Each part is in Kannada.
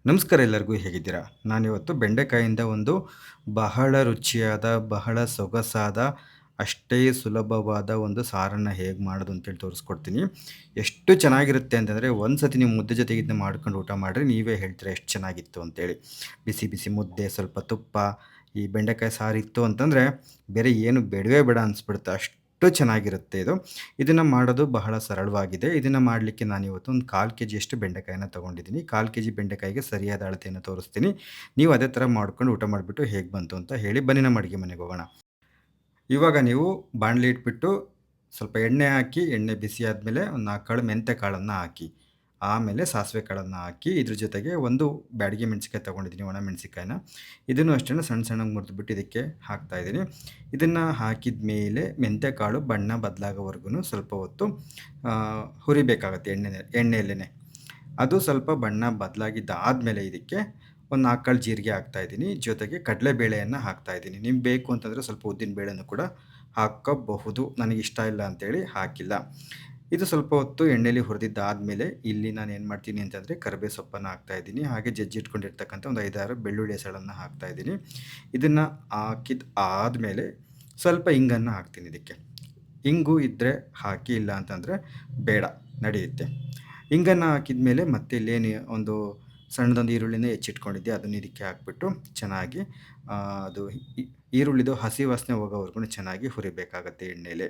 ನಮಸ್ಕಾರ ಎಲ್ಲರಿಗೂ ಹೇಗಿದ್ದೀರಾ? ನಾನಿವತ್ತು ಬೆಂಡೆಕಾಯಿಂದ ಒಂದು ಬಹಳ ರುಚಿಯಾದ, ಬಹಳ ಸೊಗಸಾದ, ಅಷ್ಟೇ ಸುಲಭವಾದ ಒಂದು ಸಾರನ್ನ ಹೇಗೆ ಮಾಡೋದು ಅಂತೇಳಿ ತೋರಿಸ್ಕೊಡ್ತೀನಿ. ಎಷ್ಟು ಚೆನ್ನಾಗಿರುತ್ತೆ ಅಂತಂದರೆ, ಒಂದು ಸತಿ ನೀವು ಮುದ್ದೆ ಜೊತೆಗೆ ಇದನ್ನ ಮಾಡ್ಕೊಂಡು ಊಟ ಮಾಡಿರಿ, ನೀವೇ ಹೇಳ್ತೀರಾ ಎಷ್ಟು ಚೆನ್ನಾಗಿತ್ತು ಅಂತೇಳಿ. ಬಿಸಿ ಬಿಸಿ ಮುದ್ದೆ, ಸ್ವಲ್ಪ ತುಪ್ಪ, ಈ ಬೆಂಡೆಕಾಯಿ ಸಾರಿತ್ತು ಅಂತಂದರೆ ಬೇರೆ ಏನು ಬೇಡವೇ ಬೇಡ ಅನಿಸ್ಬಿಡುತ್ತೆ. ಅಷ್ಟು ಚೆನ್ನಾಗಿರುತ್ತೆ ಇದು. ಇದನ್ನು ಮಾಡೋದು ಬಹಳ ಸರಳವಾಗಿದೆ. ಇದನ್ನು ಮಾಡಲಿಕ್ಕೆ ನಾನಿವತ್ತು ಒಂದು 1/4 ಕೆಜಿಯಷ್ಟು ಬೆಂಡೆಕಾಯಿನ ತೊಗೊಂಡಿದ್ದೀನಿ. 1/4 ಕೆಜಿ ಬೆಂಡೆಕಾಯಿಗೆ ಸರಿಯಾದ ಅಳತೆಯನ್ನು ತೋರಿಸ್ತೀನಿ. ನೀವು ಅದೇ ಥರ ಮಾಡ್ಕೊಂಡು ಊಟ ಮಾಡಿಬಿಟ್ಟು ಹೇಗೆ ಬಂತು ಅಂತ ಹೇಳಿ. ಬನ್ನಿ ನಮ್ಮ ಅಡುಗೆ ಮನೆಗೆ ಹೋಗೋಣ. ಇವಾಗ ನೀವು ಬಾಣಲಿ ಇಟ್ಬಿಟ್ಟು ಸ್ವಲ್ಪ ಎಣ್ಣೆ ಹಾಕಿ, ಎಣ್ಣೆ ಬಿಸಿ ಆದಮೇಲೆ ಒಂದು 4 ಕಾಳು ಮೆಂತ್ಯ ಕಾಳನ್ನು ಹಾಕಿ. ಆಮೇಲೆ ಸಾಸಿವೆ ಕಾಳನ್ನು ಹಾಕಿ, ಇದ್ರ ಜೊತೆಗೆ ಒಂದು ಬ್ಯಾಡಗಿ ಮೆಣಸಿನ್ಕಾಯಿ ತೊಗೊಂಡಿದ್ದೀನಿ, ಒಣ ಮೆಣಸಿನ್ಕಾಯಿನ. ಇದನ್ನು ಅಷ್ಟೇ ಸಣ್ಣ ಸಣ್ಣಗೆ ಮುರಿದ್ಬಿಟ್ಟು ಇದಕ್ಕೆ ಹಾಕ್ತಾಯಿದ್ದೀನಿ. ಇದನ್ನು ಹಾಕಿದ ಮೇಲೆ ಮೆಂತ್ಯ ಕಾಳು ಬಣ್ಣ ಬದಲಾಗೋವರೆಗೂ ಸ್ವಲ್ಪ ಹೊತ್ತು ಹುರಿಬೇಕಾಗತ್ತೆ ಎಣ್ಣೆಯಲ್ಲೇ. ಅದು ಸ್ವಲ್ಪ ಬಣ್ಣ ಬದಲಾಗಿದ್ದಾದಮೇಲೆ ಇದಕ್ಕೆ ಒಂದು 4 ಕಾಳು ಜೀರಿಗೆ ಹಾಕ್ತಾಯಿದ್ದೀನಿ. ಜೊತೆಗೆ ಕಡಲೆಬೇಳೆಯನ್ನು ಹಾಕ್ತಾಯಿದ್ದೀನಿ. ನಿಮ್ಗೆ ಬೇಕು ಅಂತಂದರೆ ಸ್ವಲ್ಪ ಉದ್ದಿನ ಬೇಳೆನೂ ಕೂಡ ಹಾಕ್ಕೋಬಹುದು. ನನಗಿಷ್ಟ ಇಲ್ಲ ಅಂತೇಳಿ ಹಾಕಿಲ್ಲ. ಇದು ಸ್ವಲ್ಪ ಹೊತ್ತು ಎಣ್ಣೆಲಿ ಹುರಿದಿದ್ದಾದಮೇಲೆ ಇಲ್ಲಿ ನಾನು ಏನು ಮಾಡ್ತೀನಿ ಅಂತಂದರೆ ಕರಿಬೇವು ಸೊಪ್ಪನ್ನು ಹಾಕ್ತಾಯಿದ್ದೀನಿ. ಹಾಗೆ ಜಜ್ಜಿಟ್ಕೊಂಡಿರ್ತಕ್ಕಂಥ ಒಂದು 5-6 ಬೆಳ್ಳುಳ್ಳಿ ಹೆಸಳನ್ನು ಹಾಕ್ತಾಯಿದ್ದೀನಿ. ಇದನ್ನು ಹಾಕಿದ ಆದಮೇಲೆ ಸ್ವಲ್ಪ ಹಿಂಗನ್ನು ಹಾಕ್ತೀನಿ ಇದಕ್ಕೆ. ಇಂಗು ಇದ್ದರೆ ಹಾಕಿ, ಇಲ್ಲ ಅಂತಂದರೆ ಬೇಡ, ನಡೆಯುತ್ತೆ. ಹಿಂಗನ್ನು ಹಾಕಿದ ಮೇಲೆ ಮತ್ತೆ ಇಲ್ಲೇನು ಒಂದು ಸಣ್ಣದೊಂದು ಈರುಳ್ಳಿನ ಹೆಚ್ಚಿಟ್ಕೊಂಡಿದ್ದೆ, ಅದನ್ನು ಇದಕ್ಕೆ ಹಾಕ್ಬಿಟ್ಟು ಚೆನ್ನಾಗಿ ಅದು ಈರುಳ್ಳಿದು ಹಸಿ ವಾಸನೆ ಹೋಗೋವರೆಗೂ ಚೆನ್ನಾಗಿ ಹುರಿಬೇಕಾಗತ್ತೆ ಎಣ್ಣೆಲಿ.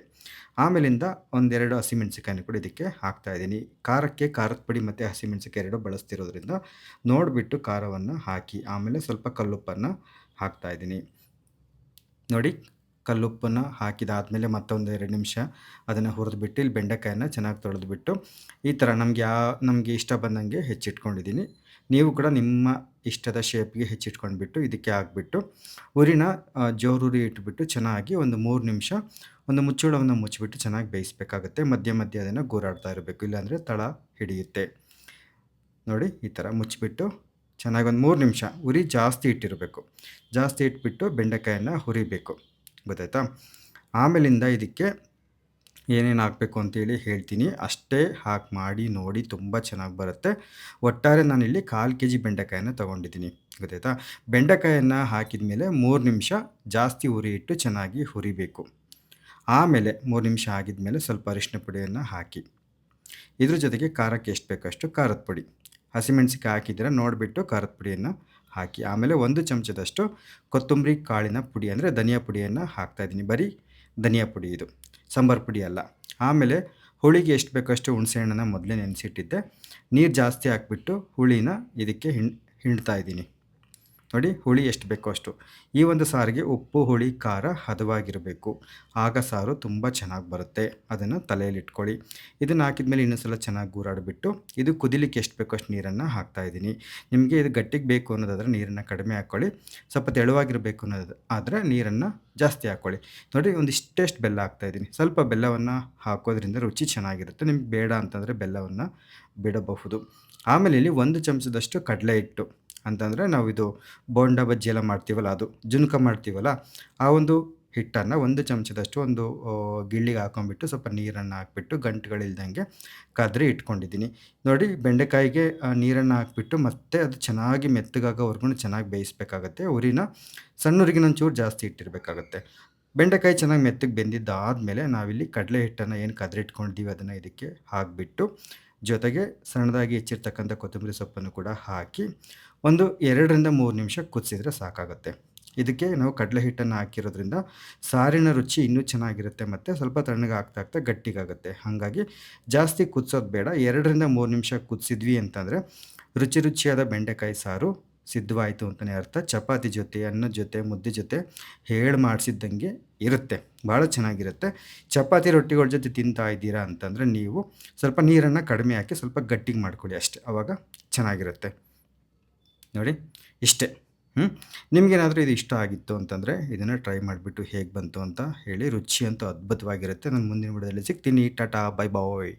ಆಮೇಲಿಂದ ಒಂದೆರಡು ಹಸಿಮೆಣಸಿಕಾಯಿನ ಕೂಡ ಇದಕ್ಕೆ ಹಾಕ್ತಾಯಿದ್ದೀನಿ. ಖಾರಕ್ಕೆ ಖಾರದ ಪುಡಿ ಮತ್ತು ಹಸಿಮೆಣಸಿಕಾಯಿ 2 ಬಳಸ್ತಿರೋದ್ರಿಂದ ನೋಡಿಬಿಟ್ಟು ಖಾರವನ್ನು ಹಾಕಿ. ಆಮೇಲೆ ಸ್ವಲ್ಪ ಕಲ್ಲುಪ್ಪನ್ನು ಹಾಕ್ತಾಯಿದ್ದೀನಿ. ನೋಡಿ, ಕಲ್ಲುಪ್ಪನ್ನು ಹಾಕಿದಾದಮೇಲೆ ಮತ್ತೊಂದು 2 ನಿಮಿಷ ಅದನ್ನು ಹುರಿದ್ಬಿಟ್ಟು ಇಲ್ಲಿ ಬೆಂಡೆಕಾಯಿನ ಚೆನ್ನಾಗಿ ತೊಳೆದ್ಬಿಟ್ಟು ಈ ಥರ ನಮಗೆ ಇಷ್ಟ ಬಂದಂಗೆ ಹೆಚ್ಚಿಟ್ಕೊಂಡಿದ್ದೀನಿ. ನೀವು ಕೂಡ ನಿಮ್ಮ ಇಷ್ಟದ ಶೇಪ್ಗೆ ಹೆಚ್ಚಿಟ್ಕೊಂಡ್ಬಿಟ್ಟು ಇದಕ್ಕೆ ಹಾಕ್ಬಿಟ್ಟು ಉರಿನ ಜೋರುರಿ ಇಟ್ಬಿಟ್ಟು ಚೆನ್ನಾಗಿ ಒಂದು 3 ನಿಮಿಷ ಒಂದು ಮುಚ್ಚಳವನ್ನು ಮುಚ್ಚಿಬಿಟ್ಟು ಚೆನ್ನಾಗಿ ಬೇಯಿಸಬೇಕಾಗತ್ತೆ. ಮಧ್ಯೆ ಮಧ್ಯೆ ಅದನ್ನು ಗೂರಾಡ್ತಾ ಇರಬೇಕು, ಇಲ್ಲಾಂದರೆ ತಳ ಹಿಡಿಯುತ್ತೆ. ನೋಡಿ, ಈ ಥರ ಮುಚ್ಚಿಬಿಟ್ಟು ಚೆನ್ನಾಗಿ ಒಂದು 3 ನಿಮಿಷ ಉರಿ ಜಾಸ್ತಿ ಇಟ್ಟಿರಬೇಕು. ಜಾಸ್ತಿ ಇಟ್ಬಿಟ್ಟು ಬೆಂಡೆಕಾಯನ್ನು ಹುರಿಬೇಕು, ಗೊತ್ತಾಯ್ತಾ? ಆಮೇಲಿಂದ ಇದಕ್ಕೆ ಏನೇನು ಹಾಕಬೇಕು ಅಂತೇಳಿ ಹೇಳ್ತೀನಿ. ಅಷ್ಟೇ ಹಾಕಿ ಮಾಡಿ ನೋಡಿ, ತುಂಬ ಚೆನ್ನಾಗಿ ಬರುತ್ತೆ. ಒಟ್ಟಾರೆ ನಾನಿಲ್ಲಿ 1/4 ಕೆಜಿ ಬೆಂಡೆಕಾಯನ್ನು ತೊಗೊಂಡಿದ್ದೀನಿ, ಗೊತ್ತಾಯ್ತಾ? ಬೆಂಡೆಕಾಯನ್ನು ಹಾಕಿದ ಮೇಲೆ 3 ನಿಮಿಷ ಜಾಸ್ತಿ ಉರಿ ಇಟ್ಟು ಚೆನ್ನಾಗಿ ಹುರಿಬೇಕು. ಆಮೇಲೆ 3 ನಿಮಿಷ ಆಗಿದ ಮೇಲೆ ಸ್ವಲ್ಪ ಅರಿಶಿನ ಪುಡಿಯನ್ನು ಹಾಕಿ. ಇದ್ರ ಜೊತೆಗೆ ಖಾರಕ್ಕೆ ಎಷ್ಟು ಬೇಕಷ್ಟು ಖಾರದ ಪುಡಿ, ಹಸಿಮೆಣಸಿಕಾಯಿ ಹಾಕಿದರೆ ನೋಡಿಬಿಟ್ಟು ಖಾರದ ಪುಡಿಯನ್ನು ಹಾಕಿ. ಆಮೇಲೆ 1 ಚಮಚದಷ್ಟು ಕೊತ್ತಂಬರಿ ಕಾಳಿನ ಪುಡಿ ಅಂದರೆ ಧನಿಯಾ ಪುಡಿಯನ್ನು ಹಾಕ್ತಾಯಿದ್ದೀನಿ. ಬರೀ ಧನಿಯಾ ಪುಡಿ ಇದು, ಸಾಂಬಾರು ಪುಡಿ ಅಲ್ಲ. ಆಮೇಲೆ ಹುಳಿಗೆ ಎಷ್ಟು ಬೇಕಷ್ಟು ಹುಣಸೆಹಣ್ಣನ್ನು ಮೊದಲೇ ನೆನೆಸಿಟ್ಟಿದ್ದೆ. ನೀರು ಜಾಸ್ತಿ ಹಾಕ್ಬಿಟ್ಟು ಹುಳಿನ ಇದಕ್ಕೆ ಹಿಂಡ್ತಾ ಇದ್ದೀನಿ. ನೋಡಿ, ಹುಳಿ ಎಷ್ಟು ಬೇಕೋ ಅಷ್ಟು. ಈ ಒಂದು ಸಾರಿಗೆ ಉಪ್ಪು, ಹುಳಿ, ಖಾರ ಹದವಾಗಿರಬೇಕು. ಆಗ ಸಾರು ತುಂಬ ಚೆನ್ನಾಗಿ ಬರುತ್ತೆ. ಅದನ್ನು ತಲೆಯಲ್ಲಿಟ್ಕೊಳ್ಳಿ. ಇದನ್ನು ಹಾಕಿದ್ಮೇಲೆ ಇನ್ನೊಂದು ಸಲ ಚೆನ್ನಾಗಿ ಗೂರಾಡಿಬಿಟ್ಟು ಇದು ಕುದಿಲಿಕ್ಕೆ ಎಷ್ಟು ಬೇಕೋ ಅಷ್ಟು ನೀರನ್ನು ಹಾಕ್ತಾಯಿದ್ದೀನಿ. ನಿಮಗೆ ಇದು ಗಟ್ಟಿಗೆ ಬೇಕು ಅನ್ನೋದಾದರೆ ನೀರನ್ನು ಕಡಿಮೆ ಹಾಕ್ಕೊಳ್ಳಿ. ಸ್ವಲ್ಪ ತೆಳುವಾಗಿರಬೇಕು ಅನ್ನೋದು ಆದರೆ ನೀರನ್ನು ಜಾಸ್ತಿ ಹಾಕ್ಕೊಳ್ಳಿ. ನೋಡಿ, ಒಂದಿಷ್ಟೆಷ್ಟು ಬೆಲ್ಲ ಹಾಕ್ತಾಯಿದ್ದೀನಿ. ಸ್ವಲ್ಪ ಬೆಲ್ಲವನ್ನು ಹಾಕೋದ್ರಿಂದ ರುಚಿ ಚೆನ್ನಾಗಿರುತ್ತೆ. ನಿಮ್ಗೆ ಬೇಡ ಅಂತಂದರೆ ಬೆಲ್ಲವನ್ನು ಬಿಡಬಹುದು. ಆಮೇಲೆ ಇಲ್ಲಿ 1 ಚಮಚದಷ್ಟು ಕಡಲೆ ಹಿಟ್ಟು ಅಂತಂದರೆ ನಾವು ಇದು ಬೋಂಡ ಬಜ್ಜಿ ಎಲ್ಲ ಮಾಡ್ತೀವಲ್ಲ, ಅದು ಜುನ್ಕ ಮಾಡ್ತೀವಲ್ಲ, ಆ ಒಂದು ಹಿಟ್ಟನ್ನು 1 ಚಮಚದಷ್ಟು ಒಂದು ಗಿಳ್ಳಿಗೆ ಹಾಕೊಂಡ್ಬಿಟ್ಟು ಸ್ವಲ್ಪ ನೀರನ್ನು ಹಾಕ್ಬಿಟ್ಟು ಗಂಟುಗಳಿಲ್ದಂಗೆ ಕದರಿ ಇಟ್ಕೊಂಡಿದ್ದೀನಿ. ನೋಡಿ, ಬೆಂಡೆಕಾಯಿಗೆ ನೀರನ್ನು ಹಾಕ್ಬಿಟ್ಟು ಮತ್ತೆ ಅದು ಚೆನ್ನಾಗಿ ಮೆತ್ತಗಾಗೋವರೆಗೂ ಚೆನ್ನಾಗಿ ಬೇಯಿಸಬೇಕಾಗತ್ತೆ. ಉರಿನ ಸಣ್ಣ ಉರಿಗಿನ ಒಂಚೂರು ಜಾಸ್ತಿ ಇಟ್ಟಿರಬೇಕಾಗತ್ತೆ. ಬೆಂಡೆಕಾಯಿ ಚೆನ್ನಾಗಿ ಮೆತ್ತಗೆ ಬೆಂದಿದ್ದಾದಮೇಲೆ ನಾವಿಲ್ಲಿ ಕಡಲೆ ಹಿಟ್ಟನ್ನು ಏನು ಕದರಿ ಇಟ್ಕೊಂಡಿದ್ದೀವಿ ಅದನ್ನು ಇದಕ್ಕೆ ಹಾಕಿಬಿಟ್ಟು ಜೊತೆಗೆ ಸಣ್ಣದಾಗಿ ಹೆಚ್ಚಿರ್ತಕ್ಕಂಥ ಕೊತ್ತಂಬರಿ ಸೊಪ್ಪನ್ನು ಕೂಡ ಹಾಕಿ ಒಂದು 2ರಿಂದ 3 ನಿಮಿಷ ಕುದಿಸಿದ್ರೆ ಸಾಕಾಗುತ್ತೆ. ಇದಕ್ಕೆ ನಾವು ಕಡಲೆ ಹಿಟ್ಟನ್ನು ಹಾಕಿರೋದ್ರಿಂದ ಸಾರಿನ ರುಚಿ ಇನ್ನೂ ಚೆನ್ನಾಗಿರುತ್ತೆ ಮತ್ತು ಸ್ವಲ್ಪ ತಣ್ಣಗೆ ಆಗ್ತಾ ಆಗ್ತಾ ಗಟ್ಟಿಗಾಗುತ್ತೆ. ಹಾಗಾಗಿ ಜಾಸ್ತಿ ಕುದಿಸೋದು ಬೇಡ. 2ರಿಂದ 3 ನಿಮಿಷ ಕುದಿಸಿದ್ವಿ ಅಂತಂದರೆ ರುಚಿಯಾದ ಬೆಂಡೆಕಾಯಿ ಸಾರು ಸಿದ್ಧವಾಯಿತು ಅಂತಲೇ ಅರ್ಥ. ಚಪಾತಿ ಜೊತೆ, ಅನ್ನದ ಜೊತೆ, ಮುದ್ದೆ ಜೊತೆ ಹೇಳಿ ಮಾಡಿಸಿದ್ದಂಗೆ ಇರುತ್ತೆ. ಭಾಳ ಚೆನ್ನಾಗಿರುತ್ತೆ. ಚಪಾತಿ ರೊಟ್ಟಿಗಳ ಜೊತೆ ತಿಂತಾ ಇದ್ದೀರಾ ಅಂತಂದರೆ ನೀವು ಸ್ವಲ್ಪ ನೀರನ್ನು ಕಡಿಮೆ ಹಾಕಿ ಸ್ವಲ್ಪ ಗಟ್ಟಿಗೆ ಮಾಡ್ಕೊಳ್ಳಿ ಅಷ್ಟೇ, ಆವಾಗ ಚೆನ್ನಾಗಿರುತ್ತೆ. ನೋಡಿ, ಇಷ್ಟೇ. ನಿಮಗೇನಾದರೂ ಇದು ಇಷ್ಟ ಆಗಿತ್ತು ಅಂತಂದರೆ ಇದನ್ನು ಟ್ರೈ ಮಾಡಿಬಿಟ್ಟು ಹೇಗೆ ಬಂತು ಅಂತ ಹೇಳಿ. ರುಚಿ ಅಂತೂ ಅದ್ಭುತವಾಗಿರುತ್ತೆ. ನಾನು ಮುಂದಿನ ವಿಡಿಯೋದಲ್ಲಿ ಸಿಗ್ತೀನಿ. ಟಾಟಾ, ಬೈ ಬಾಯ್.